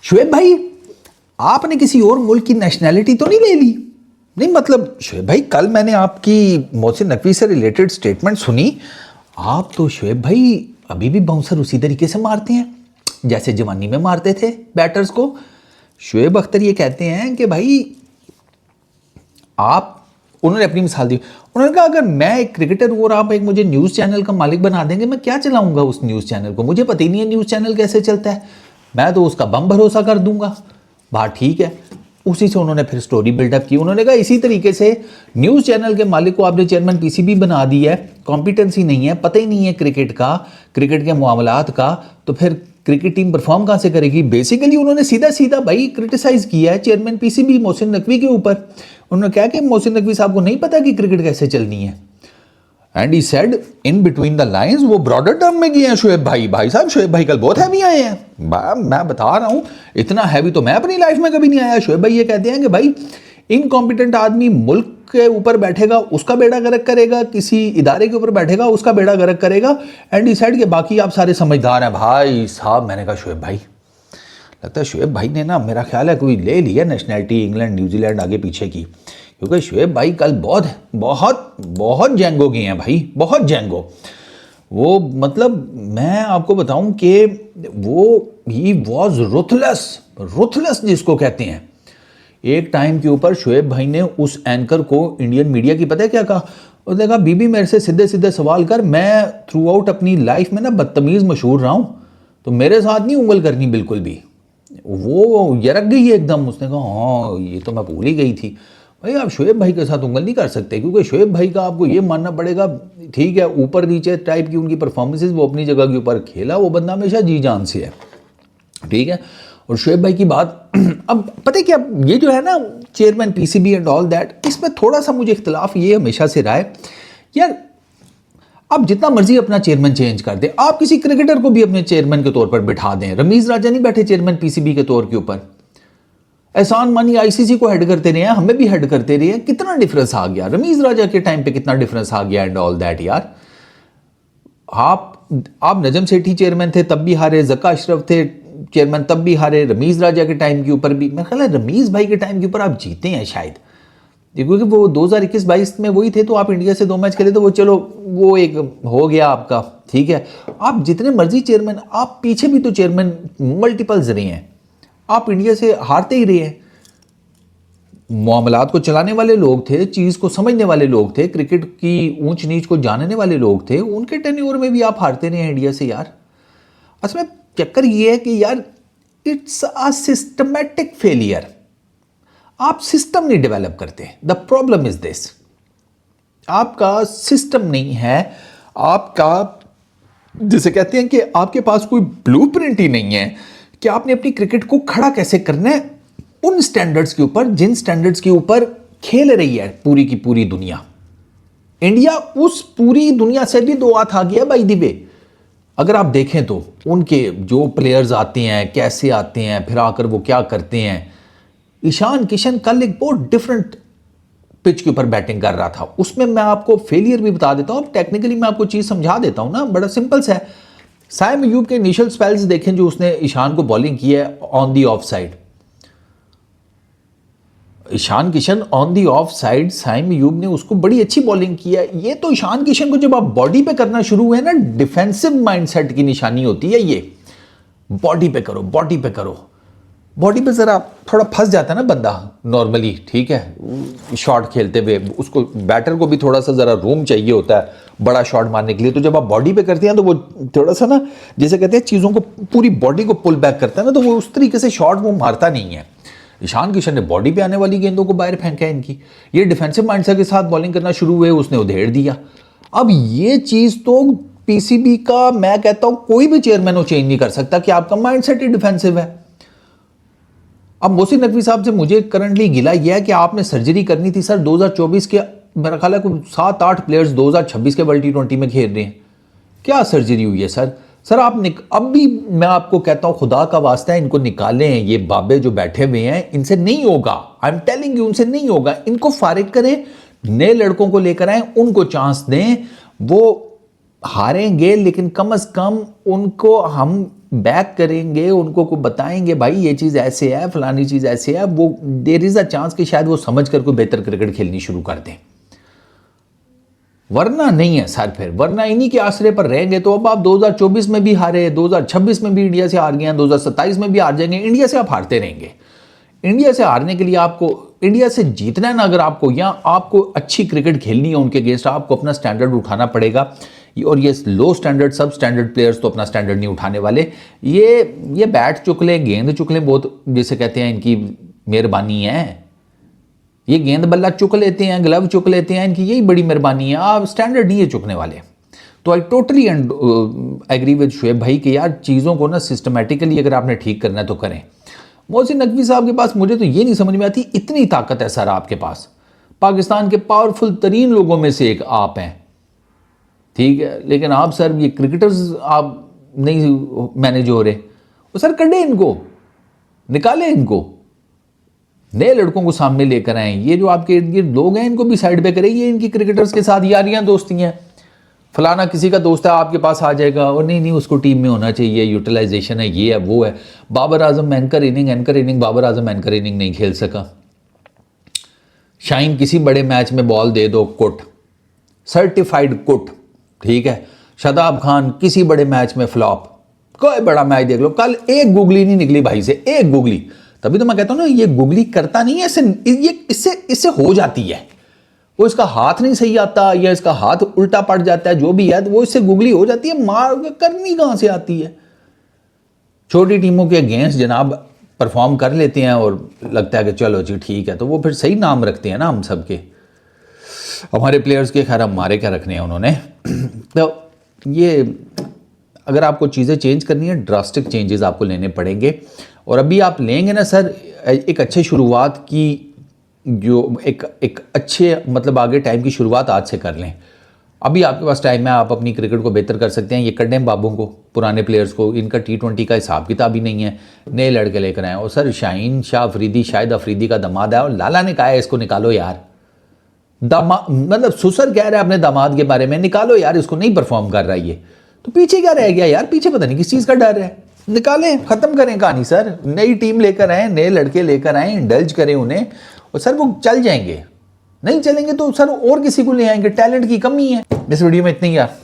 शुएब भाई, आपने किसी और मुल्क की नेशनैलिटी तो नहीं ले ली? नहीं मतलब शुएब भाई, कल मैंने आपकी मोहसिन नकवी से रिलेटेड स्टेटमेंट सुनी। आप तो शुएब भाई अभी भी बाउंसर उसी तरीके से मारते हैं जैसे जवानी में मारते थे बैटर्स को। शुएब अख्तर ये कहते हैं कि भाई आप, उन्होंने अपनी मिसाल दी, उन्होंने कहा अगर मैं एक क्रिकेटर हूँ और आप एक मुझे न्यूज़ चैनल का मालिक बना देंगे, मैं क्या चलाऊंगा उस न्यूज़ चैनल को? मुझे पता ही नहीं है न्यूज़ चैनल कैसे चलता है, मैं तो उसका बम भरोसा कर दूंगा। बात ठीक है। उसी से उन्होंने फिर स्टोरी बिल्डअप की। उन्होंने कहा इसी तरीके से न्यूज़ चैनल के मालिक को आपने चेयरमैन पीसीबी बना दी है, कॉम्पिटेंसी नहीं है, पता ही नहीं है क्रिकेट का, क्रिकेट के मामलात का, तो फिर क्रिकेट टीम परफॉर्म कहाँ से करेगी? बेसिकली उन्होंने सीधा सीधा भाई क्रिटिसाइज किया है चेयरमैन पीसीबी मोहसिन नकवी के ऊपर। उन्होंने कहा कि मोहसिन नकवी साहब को नहीं पता कि क्रिकेट कैसे चलनी है। And he said in between the lines, वो ब्रॉडर टर्म में गए हैं शुएब भाई। भाई साहब शुएब भाई कल बहुत हैवी आए हैं। मैं बता रहा हूं, इतना हैवी तो मैं अपनी लाइफ में कभी नहीं आया। शुएब भाई ये कहते हैं कि भाई इनकॉम्पिटेंट आदमी मुल्क के ऊपर बैठेगा उसका बेड़ा गर्क करेगा, किसी इदारे के ऊपर बैठेगा उसका बेड़ा गर्क करेगा। एंड ही सेड कि बाकी आप सारे समझदार हैं। भाई साहब मैंने कहा शुएब भाई, लगता है शुएब भाई ने ना, मेरा ख्याल है कोई ले लिया नेशनैलिटी इंग्लैंड न्यूजीलैंड आगे पीछे की, क्योंकि शुएब भाई कल बहुत बहुत बहुत जेंगो गए हैं भाई, बहुत जेंगो। वो मतलब मैं आपको बताऊं कि वो ही वॉज रुथलेस जिसको कहते हैं। एक टाइम के ऊपर शुएब भाई ने उस एंकर को इंडियन मीडिया की, पता है क्या कहा? उसने कहा बीबी मेरे से सीधे सीधे सवाल कर, मैं थ्रू आउट अपनी लाइफ में ना बदतमीज़ मशहूर रहा हूँ, तो मेरे साथ नहीं उंगल करनी बिल्कुल भी। वो यरक गई एकदम। उसने कहा हाँ ये तो मैं भूल ही गई थी। भाई आप शुएब भाई के साथ उंगल नहीं कर सकते, क्योंकि शुएब भाई का आपको ये मानना पड़ेगा, ठीक है ऊपर नीचे टाइप की उनकी परफॉर्मेंसेज, वो अपनी जगह के ऊपर खेला, वो बंदा हमेशा जी जान से है, ठीक है। और शुएब भाई की बात अब पता है क्या, ये जो है ना chairman PCB and all that, इसमें थोड़ा सा मुझे इख्तलाफ ये हमेशा से रहा है यार, आप जितना मर्जी अपना चेयरमैन चेंज कर दें, आप किसी क्रिकेटर को भी अपने चेयरमैन के तौर पर बिठा दें। रमीज राजा नहीं बैठे चेयरमैन पीसीबी के तौर के ऊपर, एहसान मानी आईसीसी को हेड करते रहे हैं, हमें भी हेड करते रहे हैं, कितना डिफरेंस आ गया रमीज राजा के टाइम पे, कितना डिफरेंस आ गया एंड ऑल दैट यार। आप नजम सेठी चेयरमैन थे तब भी हारे, जक्का अशरफ थे चेयरमैन तब भी हारे, रमीज राजा के टाइम के ऊपर भी, मेरा ख्याल है रमीज भाई के टाइम के ऊपर आप जीते हैं शायद, क्योंकि वो 2021-22 में वही थे, तो आप इंडिया से 2 मैच खेले तो वो चलो वो एक हो गया आपका, ठीक है। आप जितने मर्जी चेयरमैन, आप पीछे भी तो चेयरमैन मल्टीपल्स रहे हैं, आप इंडिया से हारते ही रहे हैं। मामलात को चलाने वाले लोग थे, चीज़ को समझने वाले लोग थे, क्रिकेट की ऊंच नीच को जानने वाले लोग थे, उनके टेन्योर में भी आप हारते रहे हैं इंडिया से यार। असल में चक्कर ये है कि यार इट्स अ सिस्टमैटिक फेलियर, आप सिस्टम नहीं डेवलप करते। द प्रॉब्लम इज दिस, आपका सिस्टम नहीं है, आपका जिसे कहते हैं कि आपके पास कोई ब्लूप्रिंट ही नहीं है कि आपने अपनी क्रिकेट को खड़ा कैसे करना है उन स्टैंडर्ड्स के ऊपर जिन स्टैंडर्ड्स के ऊपर खेल रही है पूरी की पूरी दुनिया। इंडिया उस पूरी दुनिया से भी 2 हाथ आ गया बाय द वे। अगर आप देखें तो उनके जो प्लेयर्स आते हैं कैसे आते हैं, फिर आकर वो क्या करते हैं। ईशान किशन कल एक बहुत डिफरेंट पिच के ऊपर बैटिंग कर रहा था, उसमें मैं आपको फेलियर भी बता देता हूं, टेक्निकली मैं आपको चीज समझा देता हूं ना, बड़ा सिंपल सा है। साइम अयूब के इनिशियल स्पेल्स देखें जो उसने ईशान को बॉलिंग की है on the off side, Ishan Kishan on the off side, Saim Ayub ने उसको बड़ी अच्छी बॉलिंग की है। ये तो ईशान किशन को जब आप बॉडी पे करना शुरू हुए ना, डिफेंसिव माइंडसेट की निशानी होती है ये, बॉडी पे करो, बॉडी पे करो। बॉडी पे जरा थोड़ा फंस जाता है ना बंदा नॉर्मली, ठीक है, शॉट खेलते हुए उसको, बैटर को भी थोड़ा सा जरा रूम चाहिए होता है बड़ा शॉट मारने के लिए, तो जब आप बॉडी पे करते हैं तो वो थोड़ा सा ना, जैसे कहते हैं चीज़ों को, पूरी बॉडी को पुल बैक करता है ना, तो वो उस तरीके से शॉट वो मारता नहीं है। ईशान किशन ने बॉडी पे आने वाली गेंदों को बाहर फेंका है इनकी, ये डिफेंसिव माइंडसेट के साथ बॉलिंग करना शुरू हुए, उसने उधेड़ दिया। अब ये चीज़ तो पीसीबी का, मैं कहता हूं कोई भी चेयरमैन वो चेंज नहीं कर सकता कि आपका माइंडसेट ही डिफेंसिव है। अब मोहसिन नकवी साहब से मुझे करंटली गिला यह है कि आपने सर्जरी करनी थी सर 2024 के, मेरा ख्याल है 7-8 प्लेयर्स 2026 के वर्ल्ड T20 में खेल रहे हैं, क्या सर्जरी हुई है सर? सर आप अब भी मैं आपको कहता हूं खुदा का वास्ता है, इनको निकालें, ये बाबे जो बैठे हुए हैं इनसे नहीं होगा, आई एम टेलिंग यू, उनसे नहीं होगा, इनको फारिग करें, नए लड़कों को लेकर आए, उनको चांस दें, वो हारेंगे लेकिन कम से कम उनको हम बैक करेंगे, उनको को बताएंगे भाई ये चीज़ ऐसे है, फलानी चीज़ ऐसे है, वो देयर इज़ अ चांस कि शायद वो समझ कर कोई बेहतर क्रिकेट खेलनी शुरू कर दें। वरना नहीं है सर, फिर वरना इन्हीं के आसरे पर रहेंगे तो अब आप 2024 में भी हारे, 2026 में भी इंडिया से हार गए, 2027 में भी हार जाएंगे, इंडिया से आप हारते रहेंगे। इंडिया से हारने के लिए आपको, इंडिया से जीतना है ना अगर आपको, या आपको अच्छी क्रिकेट खेलनी है उनके अगेंस्ट, आपको अपना स्टैंडर्ड उठाना पड़ेगा। और ये लो स्टैंडर्ड, सब स्टैंडर्ड प्लेयर्स तो अपना स्टैंडर्ड नहीं उठाने वाले। ये बैट चुक लें, गेंद चुक लें, बहुत जैसे कहते हैं इनकी मेहरबानी है। ये गेंद बल्ला चुक लेते हैं, ग्लव चुक लेते हैं, इनकी यही बड़ी मेहरबानी है। आप स्टैंडर्ड नहीं है चुकने वाले। तो I totally agree with Shoaib भाई कि यार चीज़ों को ना सिस्टमेटिकली अगर आपने ठीक करना है तो करें। मोहसिन नकवी साहब के पास मुझे तो ये नहीं समझ में आती, इतनी ताकत है सर आपके पास, पाकिस्तान के पावरफुल तरीन लोगों में से एक आप हैं, ठीक है, लेकिन आप सर ये क्रिकेटर्स आप नहीं मैनेज हो रहे। वो सर कढ़े इनको, निकालें इनको, नए लड़कों को सामने लेकर आए। ये जो आपके ये लोग हैं इनको भी साइड पे करें। ये इनकी क्रिकेटर्स के साथ यारियां दोस्तियां, फलाना किसी का दोस्त है आपके पास आ जाएगा और नहीं उसको टीम में होना चाहिए, यूटिलाइजेशन है, ये है वो है। Babar Azam anchor inning Babar Azam anchor inning नहीं खेल सका। शाहीन किसी बड़े मैच में बॉल दे दो कुट, सर्टिफाइड कुट, ठीक है। शादाब खान किसी बड़े मैच में फ्लॉप, कोई बड़ा मैच देख लो, कल एक गुगली नहीं निकली भाई से, एक गुगली। तभी तो मैं कहता हूं ना ये गुगली करता नहीं है, इससे हो जाती है। वो इसका हाथ नहीं सही आता या इसका हाथ उल्टा पड़ जाता है, जो भी है, तो वो इससे गुगली हो जाती है। मार करनी कहां से आती है। छोटी टीमों के अगेंस्ट जनाब परफॉर्म कर लेते हैं और लगता है कि चलो जी ठीक है, तो वो फिर सही नाम रखते हैं ना हम सबके, हमारे प्लेयर्स के। खैर हमारे क्या रखने हैं उन्होंने। तो ये अगर आपको चीज़ें चेंज करनी है, ड्रास्टिक चेंजेस आपको लेने पड़ेंगे। और अभी आप लेंगे ना सर एक अच्छे शुरुआत की, जो एक अच्छे मतलब आगे टाइम की शुरुआत आज से कर लें। अभी आपके पास टाइम है, आप अपनी क्रिकेट को बेहतर कर सकते हैं। ये कड्डेम बाबू को, पुराने प्लेयर्स को, इनका T20 का हिसाब किताब ही नहीं है, नए लड़के लेकर आए। और सर शाहीन शाह अफरीदी, शाहिद अफरीदी का दामाद है और लाला ने कहा है इसको निकालो यार। मतलब सुसर कह रहा है अपने दामाद के बारे में, निकालो यार इसको, नहीं परफॉर्म कर रहा है ये। तो पीछे क्या रह गया यार, पीछे पता नहीं किस चीज़ का डर है। निकालें, खत्म करें कहानी सर। नई टीम लेकर आए, नए लड़के लेकर आए, इंडल्ज करें उन्हें, और सर वो चल जाएंगे। नहीं चलेंगे तो सर और किसी को ले आएंगे, टैलेंट की कमी है। इस वीडियो में इतनी ही यार।